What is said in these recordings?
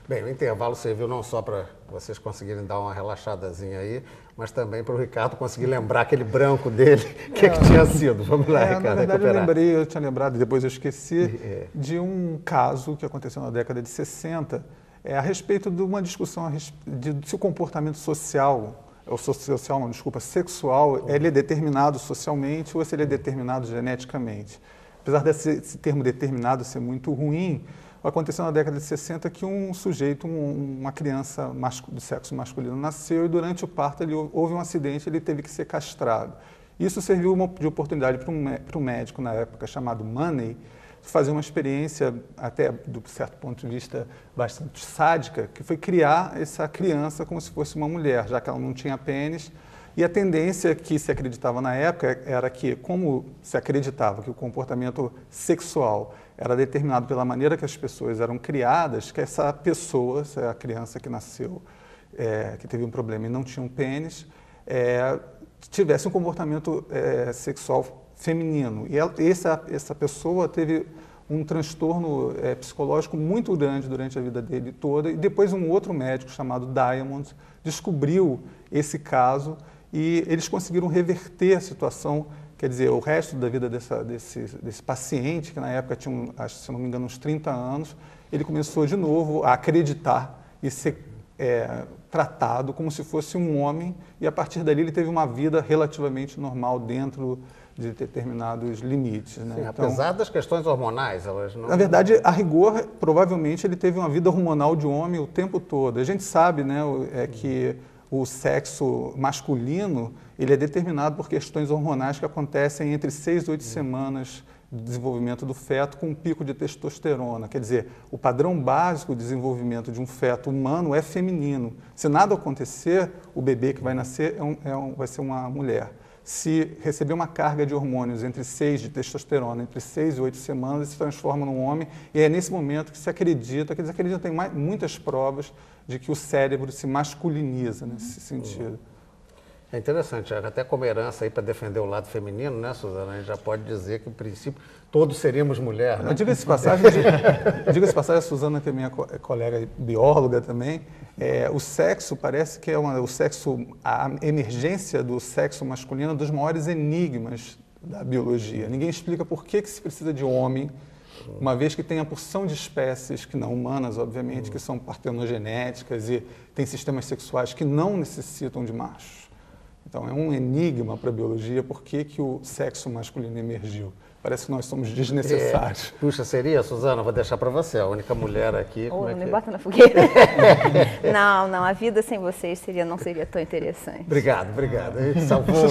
Bem, o intervalo serviu não só para vocês conseguirem dar uma relaxadazinha aí, mas também para o Ricardo conseguir lembrar aquele branco dele, o que tinha sido. Vamos lá, Ricardo, na verdade recuperar. eu tinha lembrado, depois eu esqueci, de um caso que aconteceu na década de 60, a respeito de uma discussão de se o comportamento social, sexual, ele é determinado socialmente ou se ele é determinado geneticamente. Apesar desse termo determinado ser muito ruim, aconteceu na década de 60 que um sujeito, uma criança do sexo masculino nasceu e durante o parto houve um acidente, ele teve que ser castrado. Isso serviu de oportunidade para um médico na época chamado Money fazer uma experiência, até do certo ponto de vista bastante sádica, que foi criar essa criança como se fosse uma mulher, já que ela não tinha pênis. E a tendência que se acreditava na época era que, como se acreditava que o comportamento sexual era determinado pela maneira que as pessoas eram criadas, que essa pessoa, a criança que nasceu, que teve um problema e não tinha um pênis, tivesse um comportamento sexual feminino. E essa pessoa teve um transtorno psicológico muito grande durante a vida dele toda. E depois um outro médico chamado Diamond descobriu esse caso e eles conseguiram reverter a situação. Quer dizer, o resto da vida desse paciente, que na época tinha, se não me engano, uns 30 anos, ele começou de novo a acreditar e ser tratado como se fosse um homem, e a partir dali ele teve uma vida relativamente normal dentro de determinados limites. Né? Sim, então, apesar das questões hormonais, elas não... Na verdade, a rigor, provavelmente ele teve uma vida hormonal de homem o tempo todo. A gente sabe, né, que o sexo masculino ele é determinado por questões hormonais que acontecem entre 6 e 8 semanas de desenvolvimento do feto com um pico de testosterona. Quer dizer, o padrão básico de desenvolvimento de um feto humano é feminino. Se nada acontecer, o bebê que vai nascer vai ser uma mulher. Se receber uma carga de hormônios de testosterona, entre 6 e 8 semanas, ele se transforma num homem, e é nesse momento que se acredita, tem muitas provas de que o cérebro se masculiniza nesse sentido. É interessante, até como herança aí para defender o lado feminino, né, Suzana? A gente já pode dizer que, em princípio, todos seríamos mulher, né? Diga-se passagem, a Suzana, que é minha colega bióloga também, o sexo parece que a emergência do sexo masculino é um dos maiores enigmas da biologia. Ninguém explica por que se precisa de homem, uma vez que tem a porção de espécies, que não humanas, obviamente, que são partenogenéticas e têm sistemas sexuais que não necessitam de machos. Então, é um enigma para a biologia por que o sexo masculino emergiu. Parece que nós somos desnecessários. Puxa, seria, Suzana? Vou deixar para você, a única mulher aqui. Não me bota na fogueira. Não, a vida sem vocês não seria tão interessante. Obrigado. A gente salvou,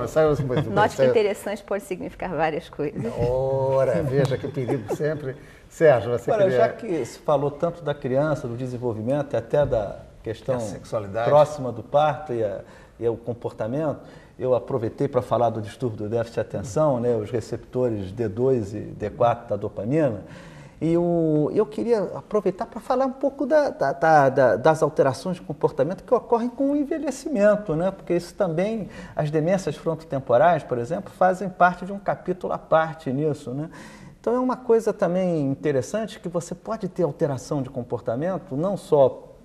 saiu muito bem. Note que interessante pode significar várias coisas. Ora, veja que perigo sempre. Sérgio, você queria... Já que se falou tanto da criança, do desenvolvimento, até da questão sexualidade próxima do parto e o comportamento, eu aproveitei para falar do distúrbio do déficit de atenção, né, os receptores D2 e D4 da dopamina, e eu queria aproveitar para falar um pouco das alterações de comportamento que ocorrem com o envelhecimento, né, porque isso também, as demências frontotemporais, por exemplo, fazem parte de um capítulo à parte nisso, né. Então é uma coisa também interessante que você pode ter alteração de comportamento, não só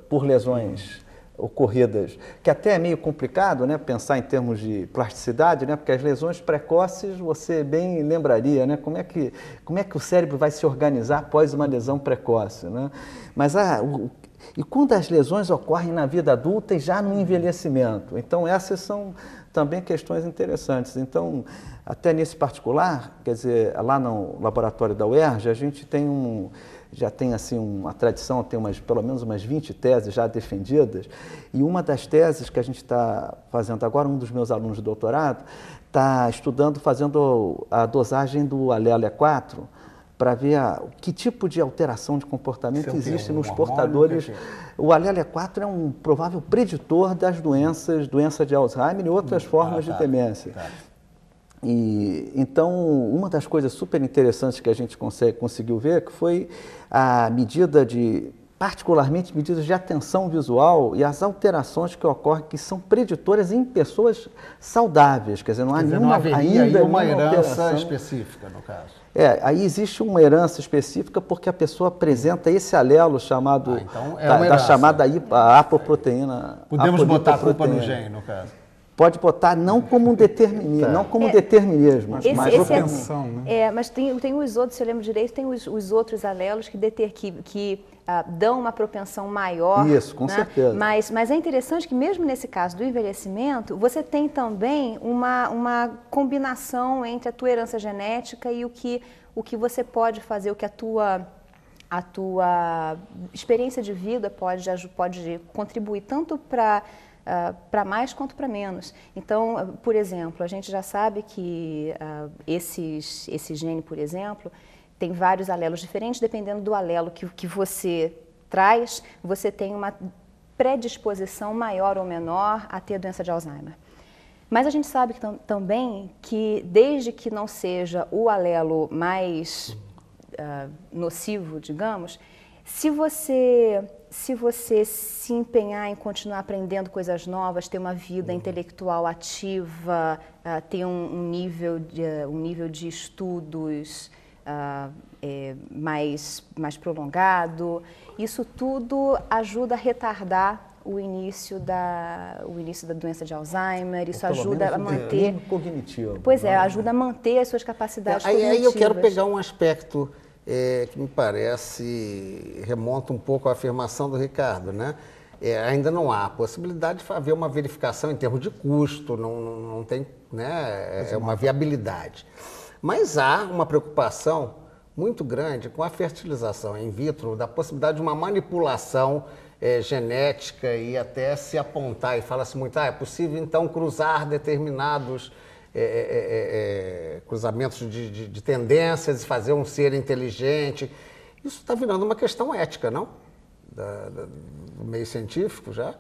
por lesões ocorridas, que até é meio complicado, né, pensar em termos de plasticidade, né, porque as lesões precoces você bem lembraria, né, como é que o cérebro vai se organizar após uma lesão precoce, né? Mas e quando as lesões ocorrem na vida adulta e já no envelhecimento? Então essas são também questões interessantes. Então, até nesse particular, quer dizer, lá no laboratório da UERJ, a gente já tem assim uma tradição, tem pelo menos umas 20 teses já defendidas, e uma das teses que a gente está fazendo agora, um dos meus alunos de doutorado, está estudando, fazendo a dosagem do alelo E4, para ver que tipo de alteração de comportamento existe nos portadores. O alelo E4 é um provável preditor das doença de Alzheimer e outras formas de demência. E, então, uma das coisas super interessantes que a gente conseguiu ver que foi a medida de particularmente medidas de atenção visual e as alterações que ocorrem, que são preditoras em pessoas saudáveis. Quer dizer, não há nenhuma não haveria ainda aí uma nenhuma herança alteração específica, no caso. Aí existe uma herança específica porque a pessoa apresenta esse alelo chamado então é da, uma da herança. chamada a apoproteína. Podemos botar a culpa no apolipoproteína. gene, no caso. Pode botar não como um determinismo, não como determinismo, mas propensão, né? Mas tem os outros, se eu lembro direito, tem os outros alelos que dão uma propensão maior. Isso, com certeza. Mas é interessante que mesmo nesse caso do envelhecimento, você tem também uma combinação entre a tua herança genética e o que você pode fazer, o que a tua experiência de vida pode contribuir tanto para mais quanto para menos. Então, por exemplo, a gente já sabe que esse gene, por exemplo, tem vários alelos diferentes, dependendo do alelo que você traz, você tem uma predisposição maior ou menor a ter a doença de Alzheimer. Mas a gente sabe também que, desde que não seja o alelo mais nocivo, digamos, se você se empenhar em continuar aprendendo coisas novas, ter uma vida intelectual ativa, ter um nível de estudos mais prolongado, isso tudo ajuda a retardar o início da doença de Alzheimer, isso ajuda a manter... cognitivo. Pois é, ajuda a manter as suas capacidades cognitivas. Aí eu quero pegar um aspecto que me parece remonta um pouco à afirmação do Ricardo, né? Ainda não há possibilidade de haver uma verificação em termos de custo, não tem, né? É uma viabilidade. Mas há uma preocupação muito grande com a fertilização in vitro, da possibilidade de uma manipulação genética e até se apontar, e fala-se muito, é possível então cruzar determinados cruzamentos de tendências e fazer um ser inteligente. Isso está virando uma questão ética, não? Do meio científico já?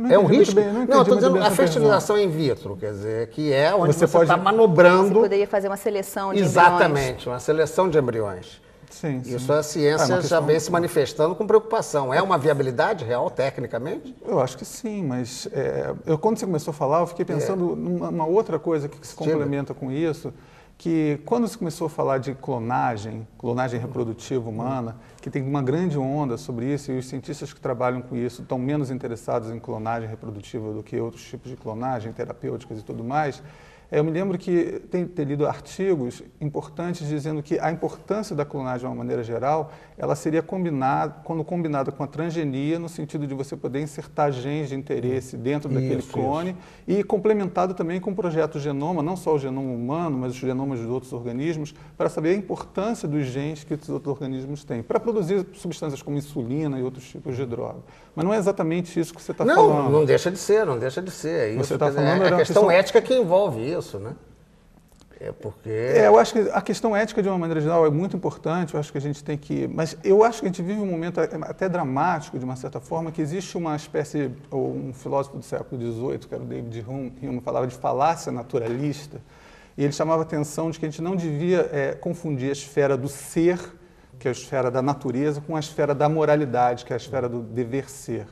É um risco? Não, estou dizendo a fertilização in vitro, quer dizer, que é onde você está manobrando... Você poderia fazer uma seleção de Exatamente, embriões. uma seleção de embriões. Sim, sim. Isso a ciência já vem se manifestando com preocupação. É uma viabilidade real, tecnicamente? Eu acho que sim, mas quando você começou a falar, eu fiquei pensando numa outra coisa que se complementa com isso, que quando se começou a falar de clonagem reprodutiva humana, que tem uma grande onda sobre isso, e os cientistas que trabalham com isso estão menos interessados em clonagem reprodutiva do que outros tipos de clonagem, terapêuticas e tudo mais, eu me lembro que ter lido artigos importantes dizendo que a importância da clonagem, de uma maneira geral, ela seria quando combinada com a transgenia, no sentido de você poder insertar genes de interesse dentro daquele clone, e complementado também com o projeto Genoma, não só o genoma humano, mas os genomas de outros organismos, para saber a importância dos genes que esses outros organismos têm, para produzir substâncias como insulina e outros tipos de droga. Mas não é exatamente isso que você está falando. Não deixa de ser, não deixa de ser. Isso, você está falando a questão ética que envolve isso, né? Eu acho que a questão ética, de uma maneira geral, é muito importante. Eu acho que a gente tem que... Mas eu acho que a gente vive um momento até dramático, de uma certa forma, que existe uma espécie... Um filósofo do século XVIII, que era o David Hume, falava de falácia naturalista, e ele chamava a atenção de que a gente não devia confundir a esfera do ser, que é a esfera da natureza, com a esfera da moralidade, que é a esfera do dever ser.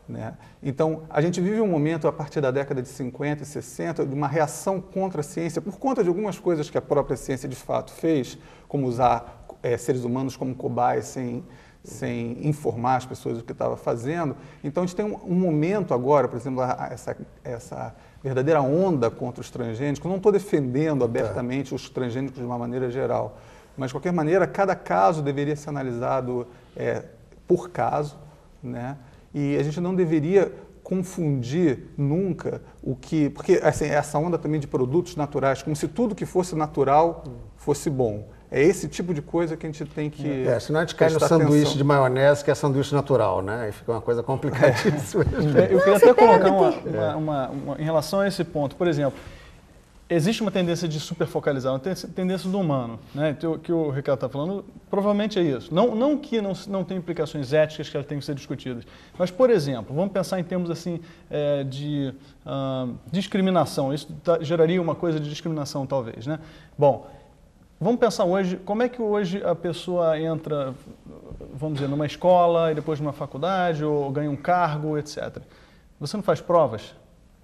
Né? Então, a gente vive um momento, a partir da década de 50 e 60, de uma reação contra a ciência, por conta de algumas coisas que a própria ciência de fato fez, como usar seres humanos como cobaias sem informar as pessoas do que estava fazendo. Então, a gente tem um momento agora, por exemplo, essa verdadeira onda contra os transgênicos. Eu não estou defendendo abertamente os transgênicos de uma maneira geral, mas, de qualquer maneira, cada caso deveria ser analisado por caso, né? E a gente não deveria confundir nunca porque assim, essa onda também de produtos naturais, como se tudo que fosse natural fosse bom. É esse tipo de coisa que a gente tem que senão a gente cai no sanduíche de maionese, que é sanduíche natural, né? E fica uma coisa complicadíssima. Eu queria até colocar em relação a esse ponto, por exemplo, existe uma tendência de superfocalizar, uma tendência do humano, né? Que o Ricardo está falando, provavelmente é isso. Não que não tenha implicações éticas que elas tenham que ser discutidas, mas, por exemplo, vamos pensar em termos assim, de discriminação. Isso geraria uma coisa de discriminação, talvez, né? Bom, vamos pensar hoje, como é que hoje a pessoa entra, vamos dizer, numa escola e depois numa faculdade, ou ganha um cargo, etc. Você não faz provas,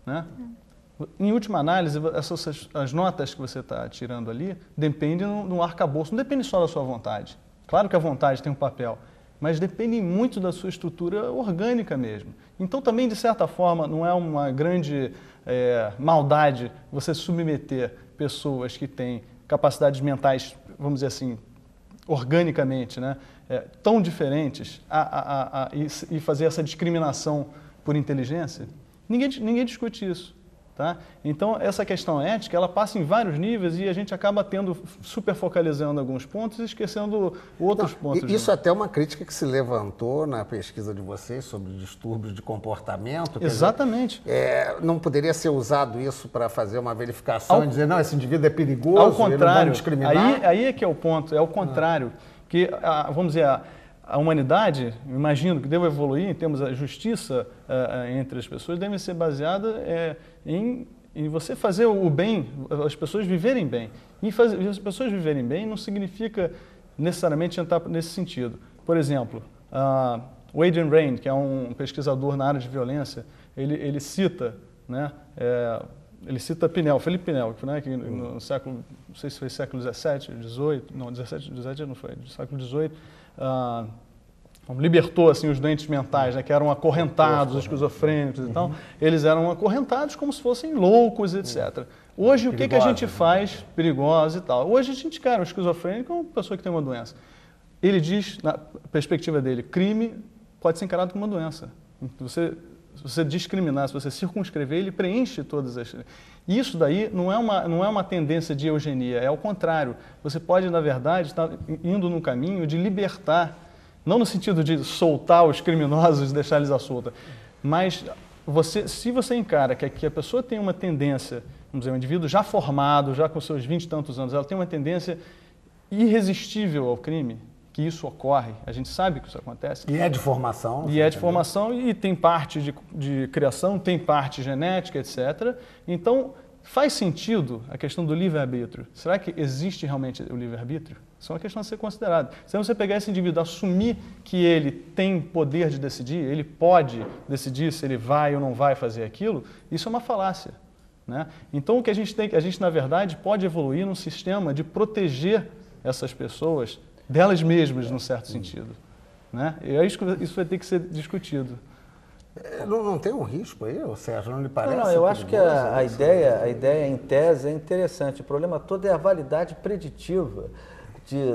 né? Em última análise, as notas que você está tirando ali dependem no arcabouço, não depende só da sua vontade. Claro que a vontade tem um papel, mas depende muito da sua estrutura orgânica mesmo. Então também, de certa forma, não é uma grande maldade você submeter pessoas que têm capacidades mentais, vamos dizer assim, organicamente, né, tão diferentes e fazer essa discriminação por inteligência. Ninguém discute isso. Tá? Então, essa questão ética, ela passa em vários níveis e a gente acaba super focalizando alguns pontos e esquecendo outros pontos. Isso até é uma crítica que se levantou na pesquisa de vocês sobre distúrbios de comportamento. Exatamente. Dizer, não poderia ser usado isso para fazer uma verificação e dizer, não, esse indivíduo é perigoso, ao contrário, não vamos discriminar? Aí é que é o ponto, é o contrário. Que, vamos dizer, a humanidade, imagino que deva evoluir em termos da justiça entre as pessoas, deve ser baseada em você fazer o bem, as pessoas viverem bem. E as pessoas viverem bem não significa necessariamente entrar nesse sentido. Por exemplo, o Adrian Rand, que é um pesquisador na área de violência, ele cita, né, ele cita Pinel, Felipe Pinel, né, que no século, não sei se foi século XVII, XVIII, não, XVII não foi, século XVIII, libertou assim, os doentes mentais, né, que eram acorrentados, esquizofrênicos e tal. Eles eram acorrentados como se fossem loucos, etc. Hoje, o que a gente faz? Perigosos e tal. Hoje, a gente, cara, o esquizofrênico é uma pessoa que tem uma doença. Ele diz, na perspectiva dele, crime pode ser encarado como uma doença. Se você discriminar, se você circunscrever, ele preenche todas as... Isso daí não é uma tendência de eugenia, é ao contrário. Você pode, na verdade, estar indo num caminho de libertar, não no sentido de soltar os criminosos e deixar eles à solta, mas se você encara que a pessoa tem uma tendência, vamos dizer, um indivíduo já formado, já com seus 20 e tantos anos, ela tem uma tendência irresistível ao crime, que isso ocorre, a gente sabe que isso acontece. E é de formação. E é de formação e tem parte de criação, tem parte genética, etc. Então, faz sentido a questão do livre-arbítrio. Será que existe realmente o livre-arbítrio? Isso é uma questão a ser considerada. Se você pegar esse indivíduo, assumir que ele tem poder de decidir, ele pode decidir se ele vai ou não vai fazer aquilo, isso é uma falácia, né? Então, o que a gente na verdade pode evoluir num sistema de proteger essas pessoas delas mesmas, num certo sentido, né? E é isso que isso vai ter que ser discutido. Não tem um risco aí, Sérgio? Não lhe parece? Não, eu acho que a ideia em tese é interessante. O problema todo é a validade preditiva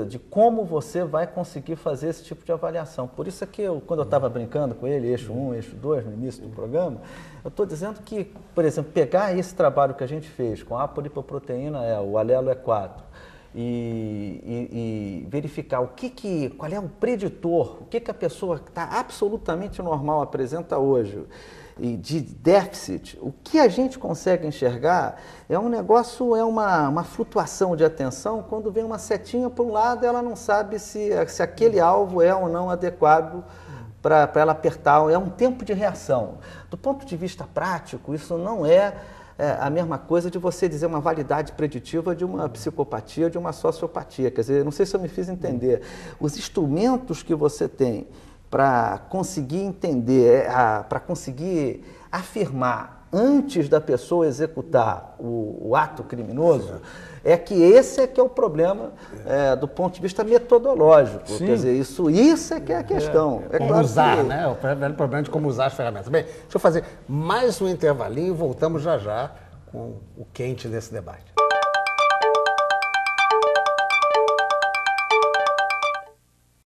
de como você vai conseguir fazer esse tipo de avaliação. Por isso é que quando eu estava brincando com ele, eixo 1, eixo 2, no início do programa, eu estou dizendo que, por exemplo, pegar esse trabalho que a gente fez com a apolipoproteína o alelo E4, e verificar qual é o preditor, o que a pessoa que está absolutamente normal apresenta hoje, e de déficit, o que a gente consegue enxergar é um negócio, é uma flutuação de atenção. Quando vem uma setinha para um lado, ela não sabe se aquele alvo é ou não adequado para ela apertar, é um tempo de reação. Do ponto de vista prático, isso não é a mesma coisa de você dizer uma validade preditiva de uma psicopatia, de uma sociopatia. Quer dizer, não sei se eu me fiz entender. Os instrumentos que você tem para conseguir entender, para conseguir afirmar antes da pessoa executar o ato criminoso, é que esse é que é o problema do ponto de vista metodológico. Sim. Quer dizer, isso é que é a questão. Como claro usar, né? O problema de como usar as ferramentas. Bem, deixa eu fazer mais um intervalinho e voltamos já com o quente desse debate.